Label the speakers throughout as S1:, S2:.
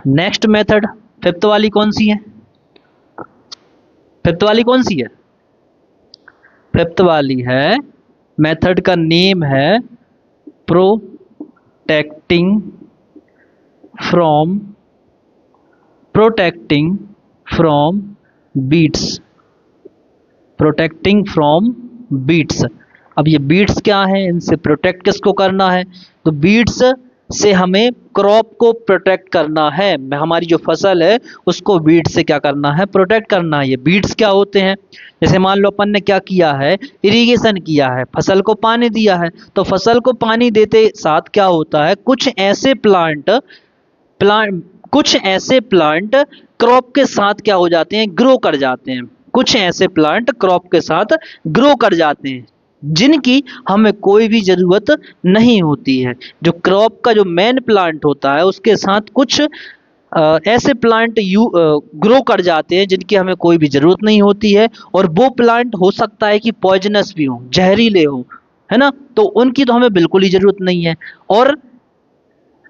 S1: Next method fifth वाली कौन सी है? फिफ्थ वाली कौन सी है? फिफ्थ वाली है, मेथड का नेम है protecting from weeds. Protecting from weeds. अब ये बीट्स क्या है, इनसे प्रोटेक्ट किसको करना है? तो बीट्स से हमें क्रॉप को प्रोटेक्ट करना है, हमारी जो फसल है उसको बीट से क्या करना है? प्रोटेक्ट करना है। ये बीट्स क्या होते हैं? जैसे मान लो अपन ने क्या किया है, इरिगेशन किया है, फसल को पानी दिया है, तो फसल को पानी देते साथ क्या होता है, कुछ ऐसे प्लांट क्रॉप के साथ क्या हो जाते हैं, ग्रो कर जाते हैं। कुछ ऐसे प्लांट क्रॉप के साथ ग्रो कर जाते हैं जिनकी हमें कोई भी जरूरत नहीं होती है। जो क्रॉप का जो मेन प्लांट होता है उसके साथ कुछ ऐसे प्लांट ग्रो कर जाते हैं जिनकी हमें कोई भी जरूरत नहीं होती है, और वो प्लांट हो सकता है कि पॉइजनस भी हो, जहरीले हो, है ना, तो उनकी तो हमें बिल्कुल ही जरूरत नहीं है। और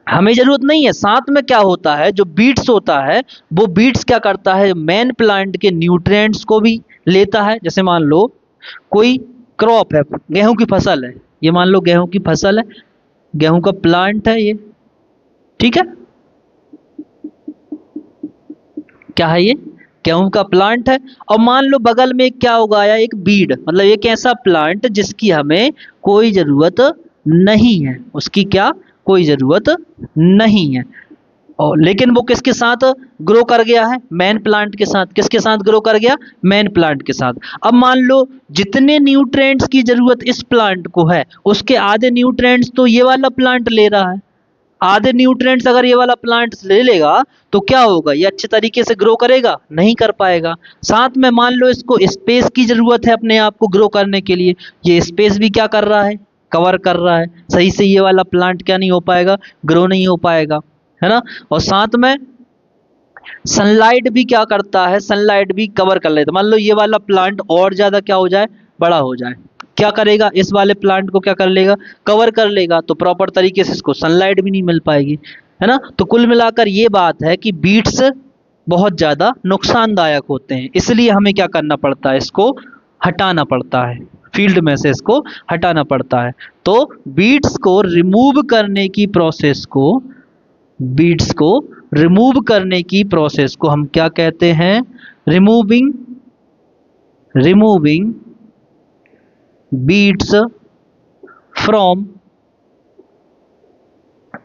S1: हमें जरूरत नहीं है। साथ में क्या होता है, जो बीट्स होता है वो बीट्स क्या करता है, मेन प्लांट के न्यूट्रिएंट्स को भी लेता है। जैसे मान लो कोई क्रॉप है, गेहूं की फसल है, ये मान लो गेहूं की फसल है, गेहूं का प्लांट है ये, ठीक है, क्या है ये? गेहूं का प्लांट है। और मान लो बगल में क्या उगाया, एक बीड, मतलब एक ऐसा प्लांट जिसकी हमें कोई जरूरत नहीं है, उसकी क्या कोई जरूरत नहीं है, और लेकिन वो किसके साथ ग्रो कर गया है, मेन प्लांट के साथ। किसके साथ ग्रो कर गया, मेन प्लांट के साथ। अब मान लो जितने न्यूट्रिएंट्स की जरूरत इस प्लांट को है उसके आधे न्यूट्रिएंट्स तो ये वाला प्लांट ले रहा है। आधे न्यूट्रिएंट्स अगर ये वाला प्लांट ले लेगा तो क्या होगा, ये अच्छे तरीके से ग्रो करेगा, नहीं कर पाएगा। साथ में मान लो इसको स्पेस की जरूरत है अपने आप को ग्रो करने के लिए, ये स्पेस भी क्या कर रहा है, कवर कर रहा है, सही से ये वाला प्लांट क्या नहीं हो पाएगा, ग्रो नहीं हो पाएगा, है ना। और साथ में सनलाइट भी क्या करता है, सनलाइट भी कवर कर लेता है। मान लो ये वाला प्लांट और ज्यादा क्या हो जाए, बड़ा हो जाए, क्या करेगा, इस वाले प्लांट को क्या कर लेगा, कवर कर लेगा, तो प्रॉपर तरीके से इसको सनलाइट भी नहीं मिल पाएगी, है ना। तो कुल मिलाकर ये बात है कि बीट्स बहुत ज्यादा नुकसानदायक होते हैं, इसलिए हमें क्या करना पड़ता है, इसको हटाना पड़ता है, फील्ड में से इसको हटाना पड़ता है। तो बीट्स को रिमूव करने की प्रोसेस को, बीट्स को रिमूव करने की प्रोसेस को हम क्या कहते हैं, removing weeds from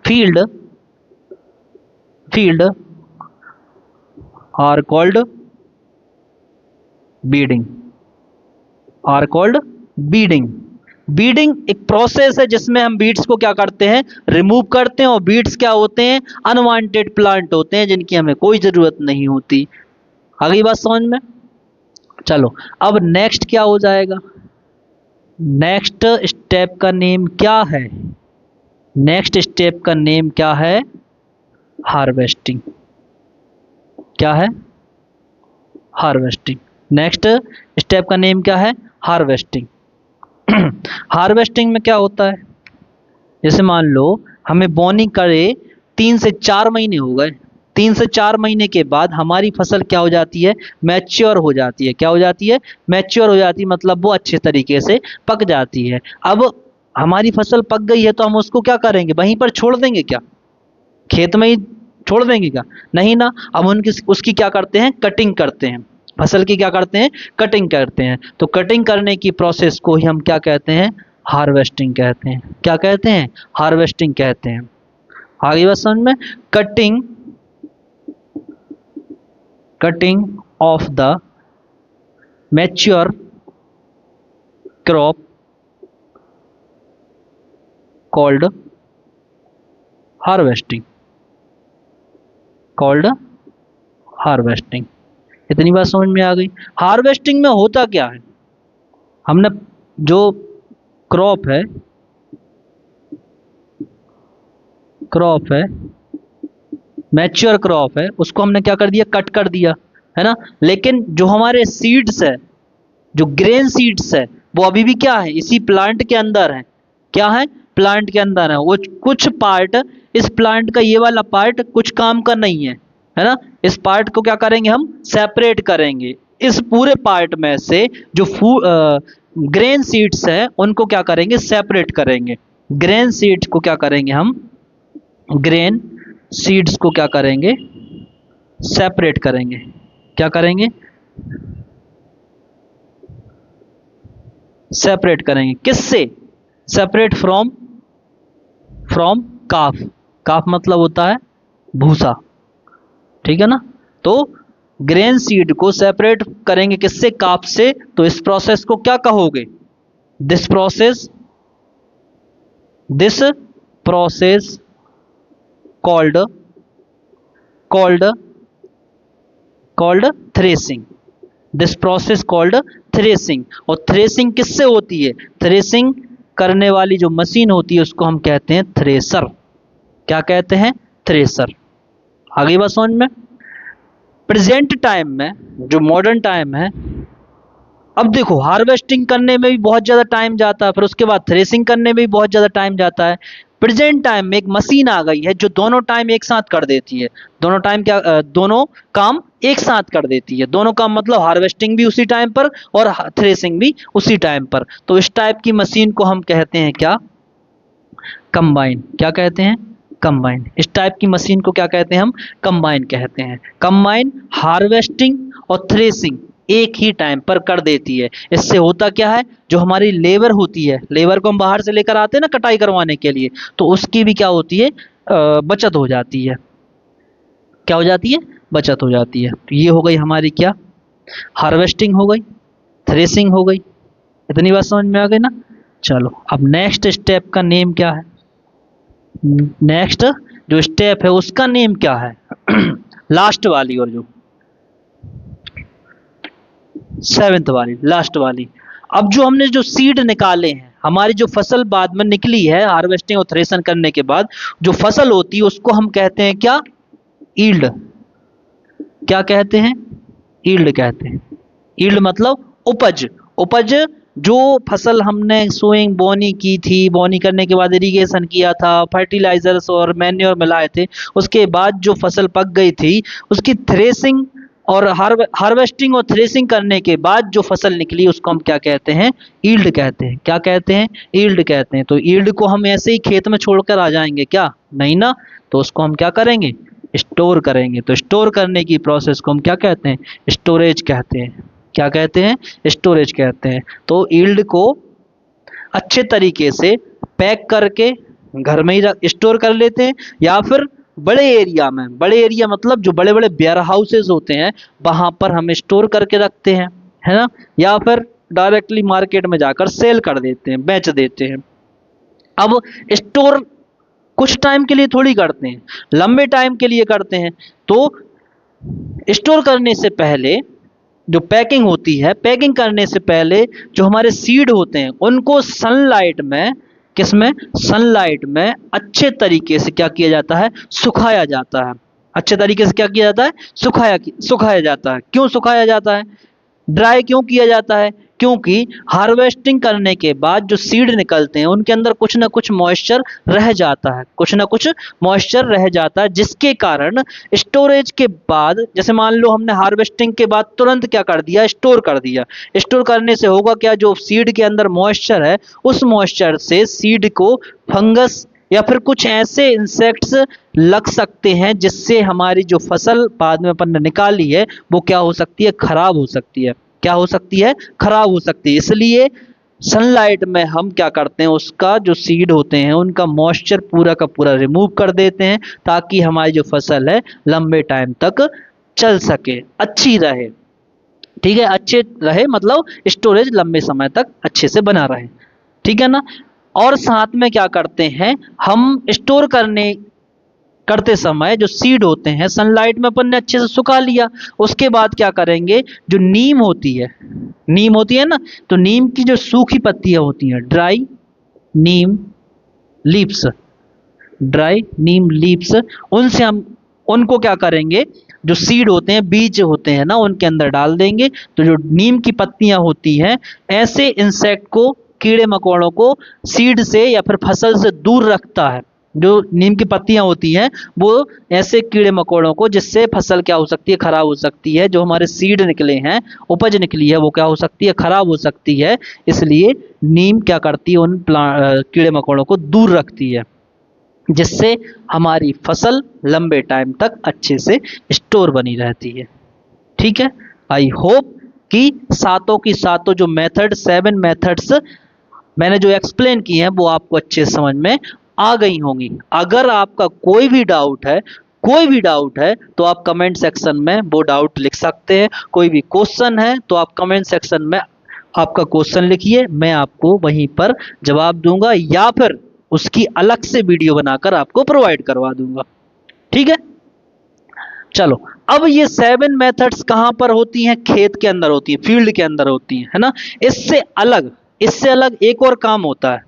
S1: field are called weeding. Weeding एक प्रोसेस है जिसमें हम बीट्स को क्या करते हैं, रिमूव करते हैं। और बीट्स क्या होते हैं, अनवांटेड प्लांट होते हैं जिनकी हमें कोई जरूरत नहीं होती। आ गई बात समझ में? चलो अब नेक्स्ट क्या हो जाएगा, नेक्स्ट स्टेप का नेम क्या है, नेक्स्ट स्टेप का नेम क्या है, हार्वेस्टिंग। क्या है, हार्वेस्टिंग। नेक्स्ट स्टेप का नेम क्या है, हार्वेस्टिंग। हार्वेस्टिंग में क्या होता है, जैसे मान लो हमें बोनी करे 3 से 4 महीने हो गए, 3 से 4 महीने के बाद हमारी फसल क्या हो जाती है, मैच्योर हो जाती है। क्या हो जाती है, मैच्योर हो जाती है, मतलब वो अच्छे तरीके से पक जाती है। अब हमारी फसल पक गई है तो हम उसको क्या करेंगे, वहीं पर छोड़ देंगे क्या, खेत में ही छोड़ देंगे क्या, नहीं ना। अब उसकी क्या करते हैं, कटिंग करते हैं, फसल की क्या करते हैं, कटिंग करते हैं। तो कटिंग करने की प्रोसेस को ही हम क्या कहते हैं, हार्वेस्टिंग कहते हैं। क्या कहते हैं, हार्वेस्टिंग कहते हैं। आगे बात समझ में, cutting of the mature crop called harvesting, इतनी बात समझ में आ गई। हार्वेस्टिंग में होता क्या है, हमने जो क्रॉप है मैच्योर क्रॉप है उसको हमने क्या कर दिया, कट कर दिया, है ना। लेकिन जो हमारे सीड्स है, जो ग्रेन सीड्स है, वो अभी भी क्या है, इसी प्लांट के अंदर है। क्या है, प्लांट के अंदर है। वो कुछ पार्ट इस प्लांट का ये वाला पार्ट कुछ काम का नहीं है ना। इस पार्ट को क्या करेंगे हम, सेपरेट करेंगे। इस पूरे पार्ट में से जो ग्रेन सीड्स है उनको क्या करेंगे, सेपरेट करेंगे। ग्रेन सीड्स को क्या करेंगे हम, ग्रेन सीड्स को क्या करेंगे, सेपरेट करेंगे। क्या करेंगे, सेपरेट करेंगे। किससे, सेपरेट फ्रॉम, फ्रॉम काफ। काफ मतलब होता है भूसा, ठीक है ना। तो ग्रेन सीड को सेपरेट करेंगे किससे, काफ से। तो इस प्रोसेस को क्या कहोगे, this process, this process called, called threshing. This process called threshing. और थ्रेसिंग किससे होती है, थ्रेसिंग करने वाली जो मशीन होती है उसको हम कहते हैं थ्रेसर। क्या कहते हैं, थ्रेसर। आगे बात समझ में। प्रेजेंट टाइम में, जो मॉडर्न टाइम है, अब देखो हार्वेस्टिंग करने में भी बहुत ज़्यादा टाइम जाता है, फिर उसके बाद थ्रेसिंग करने में भी बहुत ज़्यादा टाइम जाता है। प्रेजेंट टाइम में एक मशीन आ गई है जो दोनों टाइम एक साथ कर देती है। दोनों टाइम क्या, दोनों काम एक साथ कर देती है। दोनों काम मतलब हार्वेस्टिंग भी उसी टाइम पर और थ्रेसिंग भी उसी टाइम पर। तो इस टाइप की मशीन को हम कहते हैं क्या, कंबाइन। क्या कहते हैं, कंबाइन। इस टाइप की मशीन को क्या कहते हैं हम, कंबाइन कहते हैं। कंबाइन हार्वेस्टिंग और थ्रेसिंग एक ही टाइम पर कर देती है। इससे होता क्या है, जो हमारी लेबर होती है, लेबर को हम बाहर से लेकर आते हैं ना कटाई करवाने के लिए, तो उसकी भी क्या होती है, बचत हो जाती है। क्या हो जाती है, बचत हो जाती है। तो ये हो गई हमारी क्या, हार्वेस्टिंग हो गई, थ्रेसिंग हो गई। इतनी बात समझ में आ गई ना। चलो अब नेक्स्ट स्टेप का नेम क्या है, नेक्स्ट जो स्टेप है उसका नेम क्या है लास्ट वाली, और जो सेवेंथ वाली, लास्ट वाली। अब जो हमने जो सीड निकाले हैं, हमारी जो फसल बाद में निकली है हार्वेस्टिंग और थ्रेशन करने के बाद, जो फसल होती है उसको हम कहते हैं क्या, ईल्ड। क्या कहते हैं, ईल्ड कहते हैं। ईल्ड मतलब उपज। उपज, जो फसल हमने सोइंग बोनी की थी, बोनी करने के बाद इरिगेशन किया था, फर्टिलाइजर्स और मैन्योर मिलाए थे, उसके बाद जो फसल पक गई थी उसकी थ्रेसिंग और हार्वेस्टिंग और थ्रेसिंग करने के बाद जो फसल निकली उसको हम क्या कहते हैं, ईल्ड कहते हैं। क्या कहते हैं, ईल्ड कहते हैं। तो ईल्ड को हम ऐसे ही खेत में छोड़कर आ जाएंगे क्या, नहीं ना। तो उसको हम क्या करेंगे, स्टोर करेंगे। तो स्टोर करने की प्रोसेस को हम क्या कहते हैं, स्टोरेज कहते हैं। क्या कहते हैं, स्टोरेज कहते हैं। तो ईल्ड को अच्छे तरीके से पैक करके घर में ही स्टोर कर लेते हैं, या फिर बड़े एरिया में, बड़े एरिया मतलब जो बड़े बड़े वेयर हाउसेज होते हैं वहां पर हम स्टोर करके रखते हैं, है ना। या फिर डायरेक्टली मार्केट में जाकर सेल कर देते हैं, बेच देते हैं। अब स्टोर कुछ टाइम के लिए थोड़ी करते हैं, लंबे टाइम के लिए करते हैं। तो स्टोर करने से पहले जो पैकिंग होती है, पैकिंग करने से पहले जो हमारे सीड होते हैं उनको सनलाइट में, किसमें, सनलाइट में अच्छे तरीके से क्या किया जाता है, सुखाया जाता है। अच्छे तरीके से क्या किया जाता है, सुखाया जाता है। क्यों सुखाया जाता है, ड्राई क्यों किया जाता है, क्योंकि हार्वेस्टिंग करने के बाद जो सीड निकलते हैं उनके अंदर कुछ ना कुछ मॉइस्चर रह जाता है, कुछ ना कुछ मॉइस्चर रह जाता है, जिसके कारण स्टोरेज के बाद, जैसे मान लो हमने हार्वेस्टिंग के बाद तुरंत क्या कर दिया, स्टोर कर दिया। स्टोर करने से होगा क्या, जो सीड के अंदर मॉइस्चर है उस मॉइस्चर से सीड को फंगस या फिर कुछ ऐसे इंसेक्ट्स लग सकते हैं, जिससे हमारी जो फसल बाद में अपन ने निकाली है वो क्या हो सकती है, खराब हो सकती है। क्या हो सकती है, खराब हो सकती है। इसलिए सनलाइट में हम क्या करते हैं, उसका जो सीड होते हैं उनका मॉइस्चर पूरा का पूरा रिमूव कर देते हैं, ताकि हमारी जो फसल है लंबे टाइम तक चल सके, अच्छी रहे। ठीक है, अच्छे रहे मतलब स्टोरेज लंबे समय तक अच्छे से बना रहे, ठीक है ना। और साथ में क्या करते हैं, हम स्टोर करते समय जो सीड होते हैं सनलाइट में अपन ने अच्छे से सुखा लिया। उसके बाद क्या करेंगे, जो नीम होती है, नीम होती है ना, तो नीम की जो सूखी पत्तियां होती हैं, ड्राई नीम लीव्स, ड्राई नीम लीव्स, उनसे हम उनको क्या करेंगे, जो सीड होते हैं, बीज होते हैं ना, उनके अंदर डाल देंगे। तो जो नीम की पत्तियां होती हैं, ऐसे इंसेक्ट को, कीड़े मकोड़ों को सीड से या फिर फसल से दूर रखता है, जो नीम की पत्तियां होती हैं वो ऐसे कीड़े मकोड़ों को, जिससे फसल क्या हो सकती है, खराब हो सकती है, जो हमारे सीड निकले हैं, उपज निकली है, वो क्या हो सकती है, खराब हो सकती है। इसलिए नीम क्या करती है, उन कीड़े मकोड़ों को दूर रखती है, जिससे हमारी फसल लंबे टाइम तक अच्छे से स्टोर बनी रहती है। ठीक है, आई होप कि सातों की सातों जो मेथड, 7 मेथड्स मैंने जो एक्सप्लेन की हैं वो आपको अच्छे से समझ में आ गई होंगी। अगर आपका कोई भी डाउट है, कोई भी डाउट है, तो आप कमेंट सेक्शन में वो डाउट लिख सकते हैं। कोई भी क्वेश्चन है तो आप कमेंट सेक्शन में आपका क्वेश्चन लिखिए, मैं आपको वहीं पर जवाब दूंगा, या फिर उसकी अलग से वीडियो बनाकर आपको प्रोवाइड करवा दूंगा। ठीक है, चलो। अब ये 7 मेथड्स कहाँ पर होती हैं? खेत के अंदर होती है, फील्ड के अंदर होती है ना। इससे अलग एक और काम होता है,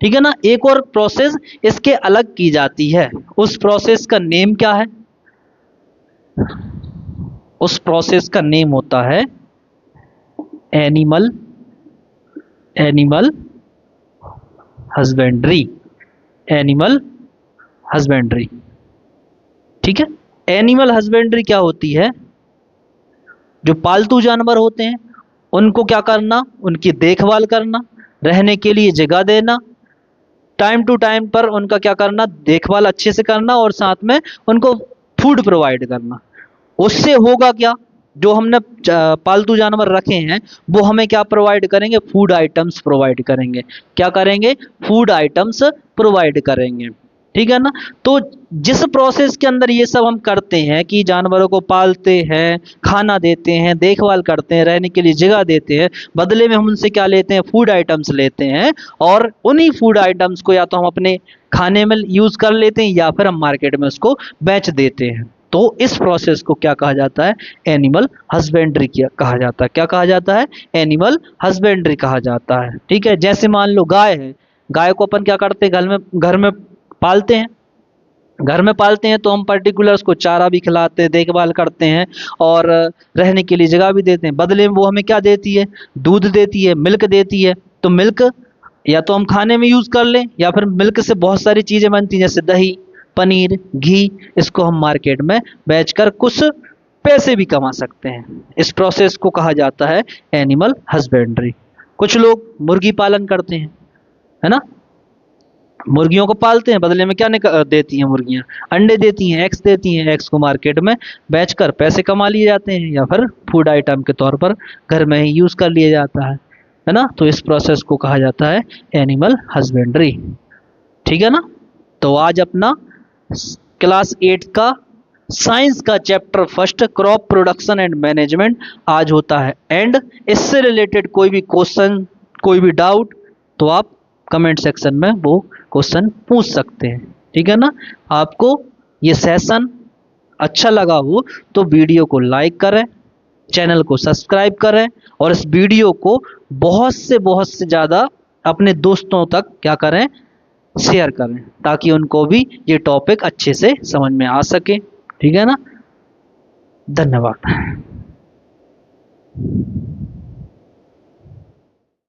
S1: ठीक है ना, एक और प्रोसेस इसके अलग की जाती है। उस प्रोसेस का नेम क्या है? उस प्रोसेस का नेम होता है एनिमल हस्बेंड्री। एनिमल हस्बेंड्री, ठीक है। एनिमल हस्बेंड्री क्या होती है? जो पालतू जानवर होते हैं उनको क्या करना, उनकी देखभाल करना, रहने के लिए जगह देना, टाइम टू टाइम पर उनका क्या करना, देखभाल अच्छे से करना, और साथ में उनको फूड प्रोवाइड करना। उससे होगा क्या, जो हमने पालतू जानवर रखे हैं वो हमें क्या प्रोवाइड करेंगे, फूड आइटम्स प्रोवाइड करेंगे। क्या करेंगे? फूड आइटम्स प्रोवाइड करेंगे, ठीक है ना। तो जिस प्रोसेस के अंदर ये सब हम करते हैं कि जानवरों को पालते हैं, खाना देते हैं, देखभाल करते हैं, रहने के लिए जगह देते हैं, बदले में हम उनसे क्या लेते हैं, फूड आइटम्स लेते हैं, और उन्हीं फूड आइटम्स को या तो हम अपने खाने में यूज कर लेते हैं या फिर हम मार्केट में उसको बेच देते हैं। तो इस प्रोसेस को क्या कहा जाता है? एनिमल हस्बेंड्री कहा जाता है। क्या कहा जाता है? एनिमल हस्बेंड्री कहा जाता है। ठीक है, जैसे मान लो गाय है, गाय को अपन क्या करते हैं, घर में पालते हैं। घर में पालते हैं तो हम पर्टिकुलर उसको चारा भी खिलाते हैं, देखभाल करते हैं, और रहने के लिए जगह भी देते हैं। बदले में वो हमें क्या देती है? दूध देती है, मिल्क देती है। तो मिल्क या तो हम खाने में यूज कर लें, या फिर मिल्क से बहुत सारी चीजें बनती हैं, जैसे दही, पनीर, घी। इसको हम मार्केट में बेचकर कुछ पैसे भी कमा सकते हैं। इस प्रोसेस को कहा जाता है एनिमल हस्बेंड्री। कुछ लोग मुर्गी पालन करते हैं, है ना। मुर्गियों को पालते हैं, बदले में क्या देती हैं मुर्गियां? अंडे देती हैं, एग्स देती हैं। एग्स को मार्केट में बेचकर पैसे कमा लिए जाते हैं, या फिर फूड आइटम के तौर पर घर में ही यूज कर लिया जाता है ना। तो इस प्रोसेस को कहा जाता है एनिमल हस्बेंड्री, ठीक है ना। तो आज अपना क्लास 8 का साइंस का chapter first, crop production and management, आज होता है एंड। इससे रिलेटेड कोई भी क्वेश्चन, कोई भी डाउट, तो आप कमेंट सेक्शन में वो क्वेश्चन पूछ सकते हैं, ठीक है ना। आपको ये सेशन अच्छा लगा हो तो वीडियो को लाइक करें, चैनल को सब्सक्राइब करें, और इस वीडियो को बहुत से ज़्यादा अपने दोस्तों तक क्या करें, शेयर करें, ताकि उनको भी ये टॉपिक अच्छे से समझ में आ सके, ठीक है ना। धन्यवाद।